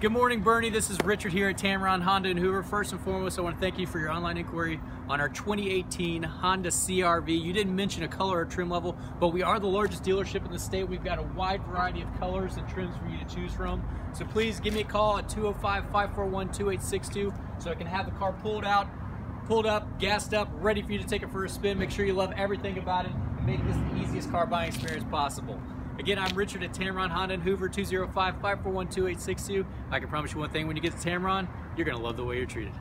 Good morning, Bernie. This is Richard here at Tameron Honda in Hoover. First and foremost, I want to thank you for your online inquiry on our 2018 Honda CR-V. You didn't mention a color or trim level, but we are the largest dealership in the state. We've got a wide variety of colors and trims for you to choose from. So please give me a call at 205-541-2862 so I can have the car pulled up, gassed up, ready for you to take it for a spin. Make sure you love everything about it and make this the easiest car buying experience possible. Again, I'm Richard at Tameron Honda in Hoover, 205-541-2862. I can promise you one thing, when you get to Tameron, you're going to love the way you're treated.